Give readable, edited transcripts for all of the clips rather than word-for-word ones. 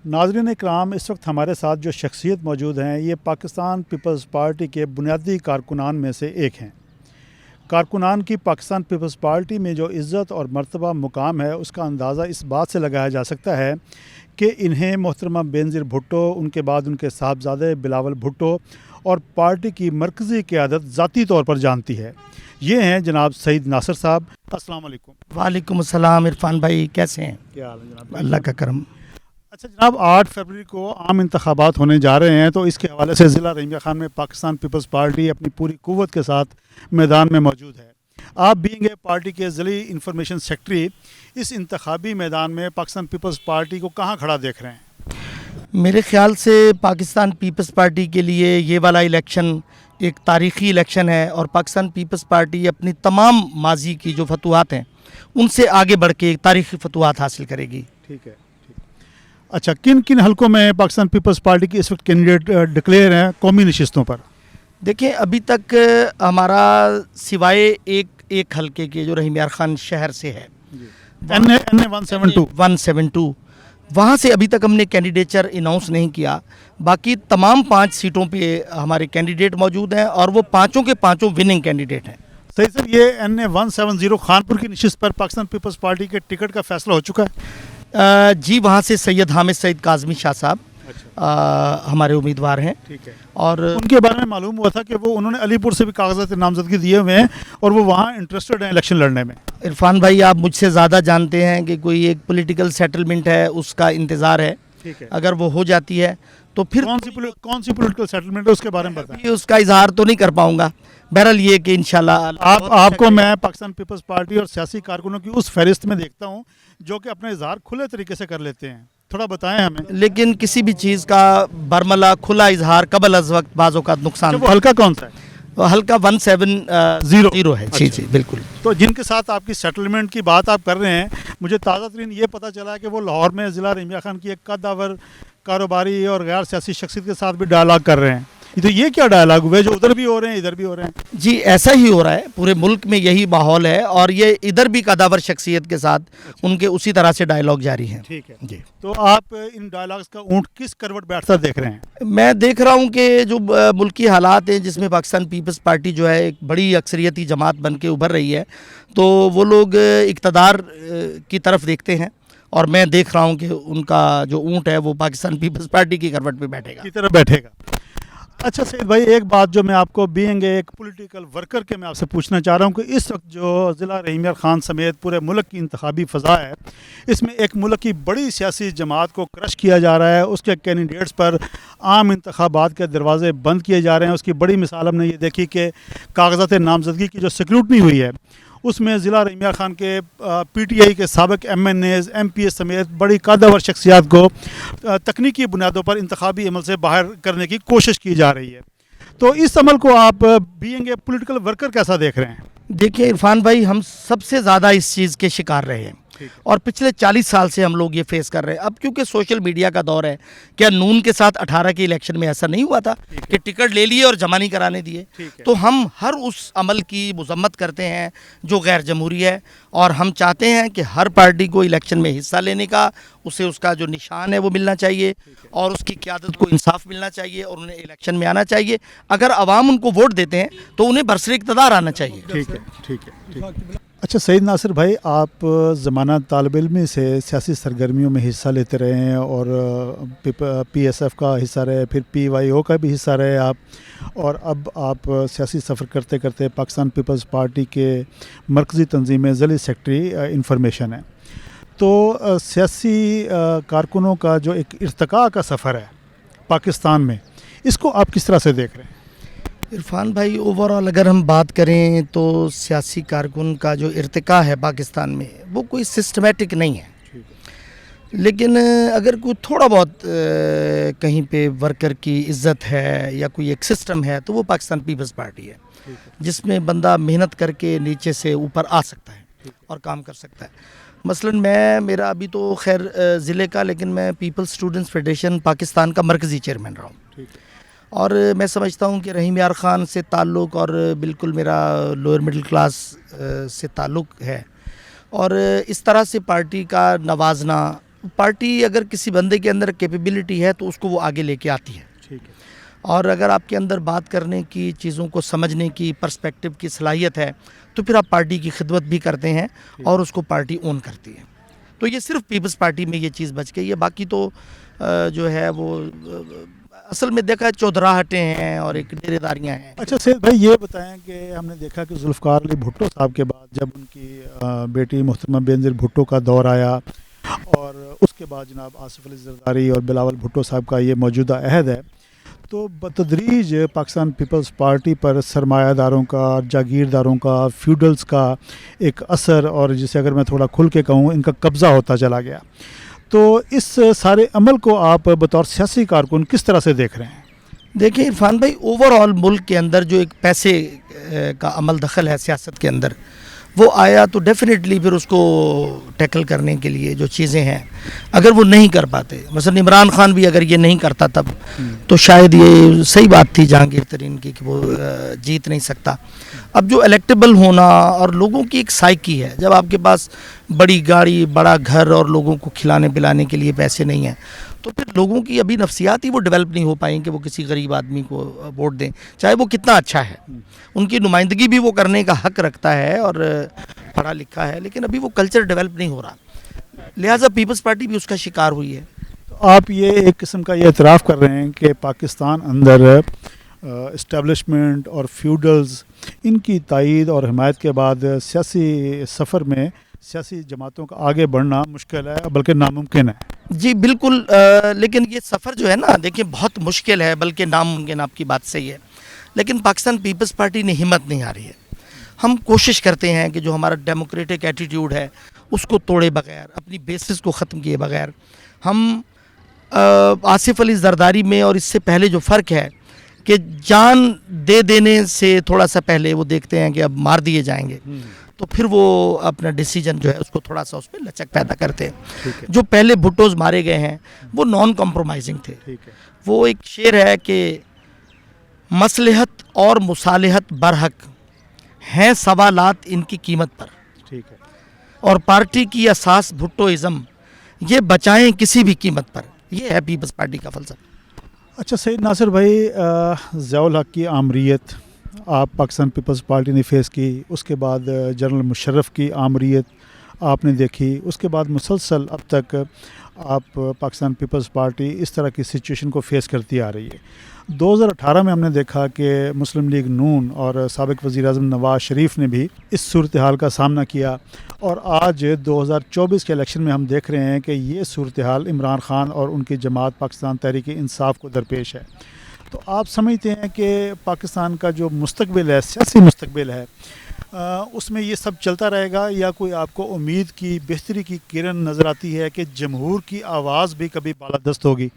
ناظرین اکرام، اس وقت ہمارے ساتھ جو شخصیت موجود ہیں یہ پاکستان پیپلز پارٹی کے بنیادی کارکنان میں سے ایک ہیں۔ کارکنان کی پاکستان پیپلز پارٹی میں جو عزت اور مرتبہ مقام ہے اس کا اندازہ اس بات سے لگایا جا سکتا ہے کہ انہیں محترمہ بینظیر بھٹو، ان کے بعد ان کے صاحبزادے بلاول بھٹو اور پارٹی کی مرکزی قیادت ذاتی طور پر جانتی ہے۔ یہ ہیں جناب سعید ناصر صاحب۔ السلام علیکم۔ وعلیکم السلام عرفان بھائی، کیسے ہیں؟ کیا حال ہے جناب؟ اللہ کا کرم۔ اچھا جناب، 8 فروری کو عام انتخابات ہونے جا رہے ہیں، تو اس کے حوالے سے ضلع رحیمیہ خان میں پاکستان پیپلز پارٹی اپنی پوری قوت کے ساتھ میدان میں موجود ہے۔ آپ بینگ اے پارٹی کے ضلعی انفارمیشن سیکرٹری، اس انتخابی میدان میں پاکستان پیپلز پارٹی کو کہاں کھڑا دیکھ رہے ہیں؟ میرے خیال سے پاکستان پیپلز پارٹی کے لیے یہ والا الیکشن ایک تاریخی الیکشن ہے، اور پاکستان پیپلز پارٹی اپنی تمام ماضی کی جو فتوحات ہیں ان سے آگے بڑھ کے ایک تاریخی فتوحات حاصل کرے گی۔ ٹھیک ہے۔ اچھا، کن کن حلقوں میں پاکستان پیپلز پارٹی کی اس وقت کینڈیڈیٹ ڈکلیئر ہیں قومی نشستوں پر؟ دیکھیں، ابھی تک ہمارا سوائے ایک حلقے کے جو رحیم یار خان شہر سے ہے، NA 172، وہاں سے ابھی تک ہم نے کینڈیڈیچر اناؤنس نہیں کیا۔ باقی تمام 5 سیٹوں پہ ہمارے کینڈیڈیٹ موجود ہیں، اور وہ پانچوں کے پانچوں وننگ کینڈیڈیٹ ہیں۔ صحیح سر، یہ NA 170 خانپور کی نشست پر پاکستان پیپلز پارٹی کے ٹکٹ کا فیصلہ ہو چکا ہے؟ جی، وہاں سے سید حامد سعید کاظمی شاہ صاحب ہمارے امیدوار ہیں۔ ٹھیک ہے۔ اور ان کے بارے میں معلوم ہوا تھا کہ وہ انہوں نے علی پور سے بھی کاغذات نامزدگی دیے ہوئے ہیں اور وہ وہاں انٹرسٹڈ ہیں الیکشن لڑنے میں۔ عرفان بھائی، آپ مجھ سے زیادہ جانتے ہیں کہ کوئی ایک پولیٹیکل سیٹلمنٹ ہے، اس کا انتظار ہے۔ ٹھیک ہے۔ اگر وہ ہو جاتی ہے تو پھر کون سی پولیٹیکل سیٹلمنٹ ہے اس کے بارے میں بتائیں۔ اس کا اظہار تو نہیں کر پاؤں گا، بہرحال یہ کہ انشاءاللہ آپ کو میں پاکستان پیپلز پارٹی اور سیاسی کارکنوں کی اس فہرست میں دیکھتا ہوں جو کہ اپنے اظہار کھلے طریقے سے کر لیتے ہیں، تھوڑا بتائیں ہمیں۔ لیکن کسی بھی چیز کا برملا کھلا اظہار قبل از وقت بعض اوقات نقصان۔ وہ حلقہ کون سا ہے؟ حلقہ 170 ہے۔ جی جی بالکل۔ تو جن کے ساتھ آپ کی سیٹلمنٹ کی بات آپ کر رہے ہیں، مجھے تازہ ترین یہ پتہ چلا ہے کہ وہ لاہور میں ضلع رحیمیہ خان کی ایک قدآور کاروباری اور غیر سیاسی شخصیت کے ساتھ بھی ڈائلاگ کر رہے ہیں۔ تو یہ کیا ڈائلاگ ہوئے جو ادھر بھی ہو رہے ہیں ادھر بھی ہو رہے ہیں؟ جی، ایسا ہی ہو رہا ہے، پورے ملک میں یہی ماحول ہے، اور یہ ادھر بھی قدآور شخصیت کے ساتھ ان کے اسی طرح سے ڈائلاگ جاری ہیں۔ ٹھیک ہے جی۔ تو آپ ان ڈائلاگز کا اونٹ کس کروٹ بیٹھتا دیکھ رہے ہیں؟ میں دیکھ رہا ہوں کہ جو ملکی حالات ہیں جس میں پاکستان پیپلز پارٹی جو ہے ایک بڑی اکثریتی جماعت بن کے ابھر رہی ہے، تو وہ لوگ اقتدار کی طرف دیکھتے ہیں، اور میں دیکھ رہا ہوں کہ ان کا جو اونٹ ہے وہ پاکستان پیپلز پارٹی کی کروٹ پہ بیٹھے گا، کی طرف بیٹھے گا۔ اچھا سعید بھائی، ایک بات جو میں آپ کو بینگ ایک پولیٹیکل ورکر کے میں آپ سے پوچھنا چاہ رہا ہوں کہ اس وقت جو ضلع رحیمیہ خان سمیت پورے ملک کی انتخابی فضا ہے، اس میں ایک ملک کی بڑی سیاسی جماعت کو کرش کیا جا رہا ہے، اس کے کینڈیڈیٹس پر عام انتخابات کے دروازے بند کیے جا رہے ہیں۔ اس کی بڑی مثال ہم نے یہ دیکھی کہ کاغذات نامزدگی کی جو سکروٹنی ہوئی ہے اس میں ضلع رحیمیہ خان کے PTI کے سابق MNAs MPs سمیت بڑی قدآور شخصیات کو تکنیکی بنیادوں پر انتخابی عمل سے باہر کرنے کی کوشش کی جا رہی ہے۔ تو اس عمل کو آپ بینگ اے پولیٹیکل ورکر کیسا دیکھ رہے ہیں؟ دیکھیے عرفان بھائی، ہم سب سے زیادہ اس چیز کے شکار رہے ہیں، اور پچھلے 40 سال سے ہم لوگ یہ فیس کر رہے ہیں۔ اب کیونکہ سوشل میڈیا کا دور ہے، کیا نون کے ساتھ 18 کے الیکشن میں ایسا نہیں ہوا تھا کہ ٹکٹ لے لیے اور جمع نہیں کرانے دیے؟ تو ہم ہر اس عمل کی مذمت کرتے ہیں جو غیر جمہوری ہے، اور ہم چاہتے ہیں کہ ہر پارٹی کو الیکشن میں حصہ لینے کا اس کا جو نشان ہے وہ ملنا چاہیے، اور اس کی قیادت کو انصاف ملنا چاہیے، اور انہیں الیکشن میں آنا چاہیے۔ اگر عوام ان کو ووٹ دیتے ہیں تو انہیں برسر اقتدار آنا چاہیے۔ ٹھیک ہے۔ اچھا سعید ناصر بھائی، آپ زمانہ طالب علمی سے سیاسی سرگرمیوں میں حصہ لیتے رہے ہیں، اور PSF کا حصہ رہے، پھر PYO کا بھی حصہ رہے آپ، اور اب آپ سیاسی سفر کرتے کرتے پاکستان پیپلز پارٹی کے مرکزی تنظیم میں ضلعی سیکرٹری انفارمیشن ہے۔ تو سیاسی کارکنوں کا جو ایک ارتقاء کا سفر ہے پاکستان میں، اس کو آپ کس طرح سے دیکھ رہے ہیں؟ عرفان بھائی، اوورآل اگر ہم بات کریں تو سیاسی کارکن کا جو ارتقاء ہے پاکستان میں وہ کوئی سسٹمیٹک نہیں ہے، لیکن اگر کوئی تھوڑا بہت کہیں پہ ورکر کی عزت ہے یا کوئی ایک سسٹم ہے تو وہ پاکستان پیپلز پارٹی ہے، جس میں بندہ محنت کر کے نیچے سے اوپر آ سکتا ہے اور کام کر سکتا ہے۔ مثلاً میرا ابھی تو خیر ضلع کا، لیکن میں پیپلز اسٹوڈنٹس فیڈریشن پاکستان کا مرکزی چیئرمین رہا ہوں، اور میں سمجھتا ہوں کہ رحیم یار خان سے تعلق اور بالکل میرا لوئر مڈل کلاس سے تعلق ہے، اور اس طرح سے پارٹی کا نوازنا پارٹی اگر کسی بندے کے اندر کیپیبلٹی ہے تو اس کو وہ آگے لے کے آتی ہے. ٹھیک ہے. اور اگر آپ کے اندر بات کرنے کی, چیزوں کو سمجھنے کی, پرسپیکٹو کی صلاحیت ہے تو پھر آپ پارٹی کی خدمت بھی کرتے ہیں اور اس کو پارٹی اون کرتی ہے. تو یہ صرف پیپلز پارٹی میں یہ چیز بچ گئی ہے. باقی تو جو ہے وہ اصل میں دیکھا چودراہٹیں ہیں اور ایک ڈیرے داریاں ہیں. اچھا سید بھائی یہ بتائیں کہ ہم نے دیکھا کہ ذوالفقار علی بھٹو صاحب کے بعد جب ان کی بیٹی محترمہ بینظیر بھٹو کا دور آیا اور اس کے بعد جناب آصف علی زرداری اور بلاول بھٹو صاحب کا یہ موجودہ عہد ہے, تو بتدریج پاکستان پیپلز پارٹی پر سرمایہ داروں کا, جاگیرداروں کا, فیوڈلز کا ایک اثر اور جسے اگر میں تھوڑا کھل کے کہوں ان کا قبضہ ہوتا چلا گیا. تو اس سارے عمل کو آپ بطور سیاسی کارکن کس طرح سے دیکھ رہے ہیں؟ دیکھیں عرفان بھائی, اوور آل ملک کے اندر جو ایک پیسے کا عمل دخل ہے سیاست کے اندر وہ آیا تو ڈیفینیٹلی پھر اس کو ٹیکل کرنے کے لیے جو چیزیں ہیں اگر وہ نہیں کر پاتے, مثلا عمران خان بھی اگر یہ نہیں کرتا تب تو شاید یہ صحیح بات تھی جہانگیر ترین کی کہ وہ جیت نہیں سکتا. اب جو الیکٹیبل ہونا اور لوگوں کی ایک سائیکی ہے, جب آپ کے پاس بڑی گاڑی, بڑا گھر اور لوگوں کو کھلانے پلانے کے لیے پیسے نہیں ہیں تو پھر لوگوں کی ابھی نفسیات ہی وہ ڈیولپ نہیں ہو پائیں کہ وہ کسی غریب آدمی کو ووٹ دیں, چاہے وہ کتنا اچھا ہے. ان کی نمائندگی بھی وہ کرنے کا حق رکھتا ہے اور پڑھا لکھا ہے, لیکن ابھی وہ کلچر ڈیولپ نہیں ہو رہا, لہٰذا پیپلز پارٹی بھی اس کا شکار ہوئی ہے. تو آپ یہ ایک قسم کا یہ اعتراف کر رہے ہیں کہ پاکستان اندر اسٹیبلشمنٹ اور فیوڈلز ان کی تائید اور حمایت کے بعد سیاسی سفر میں سیاسی جماعتوں کا آگے بڑھنا مشکل ہے بلکہ ناممکن ہے. جی بالکل, لیکن یہ سفر جو ہے نا دیکھیں بہت مشکل ہے بلکہ ناممکن, آپ کی بات صحیح ہے, لیکن پاکستان پیپلز پارٹی نے ہمت نہیں آ رہی ہے. ہم کوشش کرتے ہیں کہ جو ہمارا ڈیموکریٹک ایٹیٹیوڈ ہے اس کو توڑے بغیر, اپنی بیسس کو ختم کیے بغیر, ہم آصف علی زرداری میں اور اس سے پہلے جو فرق ہے کہ جان دے دینے سے تھوڑا سا پہلے وہ دیکھتے ہیں کہ اب مار دیے جائیں گے تو پھر وہ اپنا ڈیسیجن جو ہے اس کو تھوڑا سا اس پہ لچک پیدا کرتے ہیں. جو پہلے بھٹوز مارے گئے ہیں وہ نان کمپرومائزنگ تھے. وہ ایک شعر ہے کہ مصلحت اور مصالحت برحق ہیں سوالات ان کی قیمت پر, اور پارٹی کی اساس بھٹوازم یہ بچائیں کسی بھی قیمت پر. یہ ہے پیپلز پارٹی کا فلسفہ. اچھا سید ناصر بھائی, ضیاء الحق کی آمریت آپ پاکستان پیپلز پارٹی نے فیس کی, اس کے بعد جنرل مشرف کی آمریت آپ نے دیکھی, اس کے بعد مسلسل اب تک آپ پاکستان پیپلز پارٹی اس طرح کی سچویشن کو فیس کرتی آ رہی ہے. 2018 میں ہم نے دیکھا کہ مسلم لیگ نون اور سابق وزیر اعظم نواز شریف نے بھی اس صورتحال کا سامنا کیا, اور آج 2024 کے الیکشن میں ہم دیکھ رہے ہیں کہ یہ صورتحال عمران خان اور ان کی جماعت پاکستان تحریک انصاف کو درپیش ہے. تو آپ سمجھتے ہیں کہ پاکستان کا جو مستقبل ہے, سیاسی مستقبل ہے, اس میں یہ سب چلتا رہے گا یا کوئی آپ کو امید کی بہتری کی کرن نظر آتی ہے کہ جمہور کی آواز بھی کبھی بالادست ہوگی؟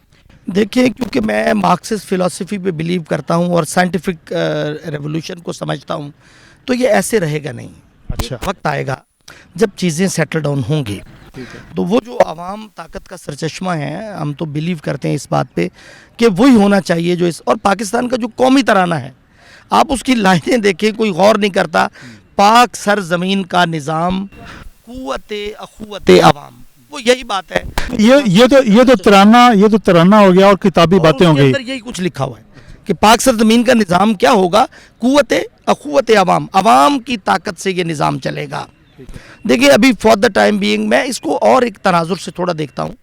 دیکھیں, کیونکہ میں مارکسسٹ فلسفی پہ بلیو کرتا ہوں اور سائنٹیفک ریولوشن کو سمجھتا ہوں, تو یہ ایسے رہے گا نہیں. اچھا, وقت آئے گا جب چیزیں سیٹل ڈاؤن ہوں گی, تو وہ جو عوام طاقت کا سرچشمہ ہے, ہم تو بلیو کرتے ہیں اس بات پہ کہ وہی ہونا چاہیے جو اور پاکستان کا جو قومی ترانہ ہے, آپ اس کی لائنیں دیکھیں, کوئی غور نہیں کرتا. پاک سر زمین کا نظام قوت اخوت عوام, وہ یہی بات ہے. یہ تو ترانہ ہو گیا اور کتابی باتیں ہو گئی. یہی کچھ لکھا ہوا ہے کہ پاک سر زمین کا نظام کیا ہوگا, قوت اخوت عوام, عوام کی طاقت سے یہ نظام چلے گا. دیکھیں ابھی فار دا ٹائم بینگ میں اس کو اور ایک تناظر سے تھوڑا دیکھتا ہوں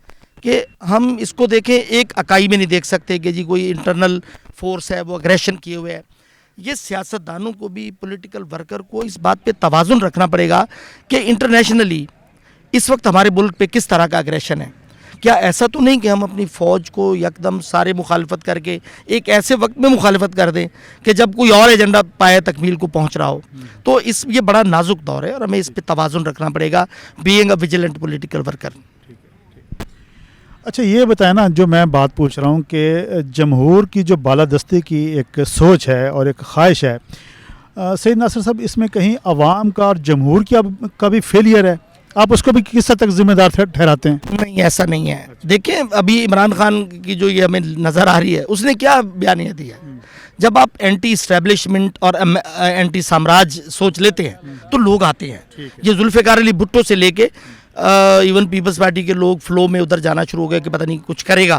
کہ ہم اس کو دیکھیں ایک اکائی میں نہیں دیکھ سکتے کہ جی کوئی انٹرنل فورس ہے وہ اگریشن کیے ہوئے ہے. یہ سیاستدانوں کو بھی, پولیٹیکل ورکر کو اس بات پہ توازن رکھنا پڑے گا کہ انٹرنیشنلی اس وقت ہمارے ملک پہ کس طرح کا اگریشن ہے. کیا ایسا تو نہیں کہ ہم اپنی فوج کو یکدم سارے مخالفت کر کے ایک ایسے وقت میں مخالفت کر دیں کہ جب کوئی اور ایجنڈا پائے تکمیل کو پہنچ رہا ہو. تو یہ بڑا نازک دور ہے اور ہمیں اس پہ توازن رکھنا پڑے گا, being a vigilant political worker. اچھا یہ بتائیں نا, جو میں بات پوچھ رہا ہوں کہ جمہور کی جو بالادستی کی ایک سوچ ہے اور ایک خواہش ہے, سید ناصر صاحب اس میں کہیں عوام کا اور جمہور کا بھی فیلئر ہے؟ آپ اس کو بھی کس حد تک ذمہ دار ٹھہراتے ہیں؟ نہیں, ایسا نہیں ہے. دیکھیں ابھی عمران خان کی جو یہ ہمیں نظر آ رہی ہے, اس نے کیا بیانیہ دیا. جب آپ اینٹی اسٹیبلشمنٹ اور اینٹی سامراج سوچ لیتے ہیں تو لوگ آتے ہیں. یہ ذوالفقار علی بھٹو سے لے کے ایون پیپلز پارٹی کے لوگ فلو میں ادھر جانا شروع ہو گئے کہ پتہ نہیں کچھ کرے گا.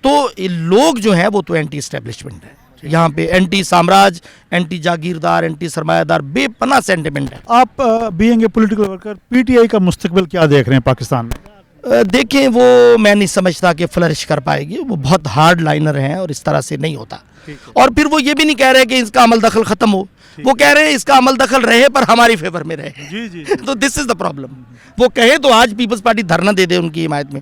تو لوگ جو ہیں وہ تو اینٹی اسٹیبلشمنٹ ہے یہاں پہ, اینٹی سامراج, اینٹی جاگیردار, اینٹی سرمایہ دار, بے پناہ سینٹیمنٹ ہے. آپ being a political worker P T I کا مستقبل کیا دیکھ رہے ہیں پاکستان میں؟ دیکھیں وہ میں نہیں سمجھتا کہ فلرش کر پائے گی, وہ بہت ہارڈ لائنر ہیں اور اس طرح سے نہیں ہوتا. اور پھر وہ یہ بھی نہیں کہہ رہے کہ اس کا عمل دخل ختم ہو, وہ کہہ رہے ہیں اس کا عمل دخل رہے پر ہماری فیور میں رہے. جی جی تو دس از دا پرابلم. وہ کہے تو آج پیپلز پارٹی دھرنا دے دے ان کی حمایت میں.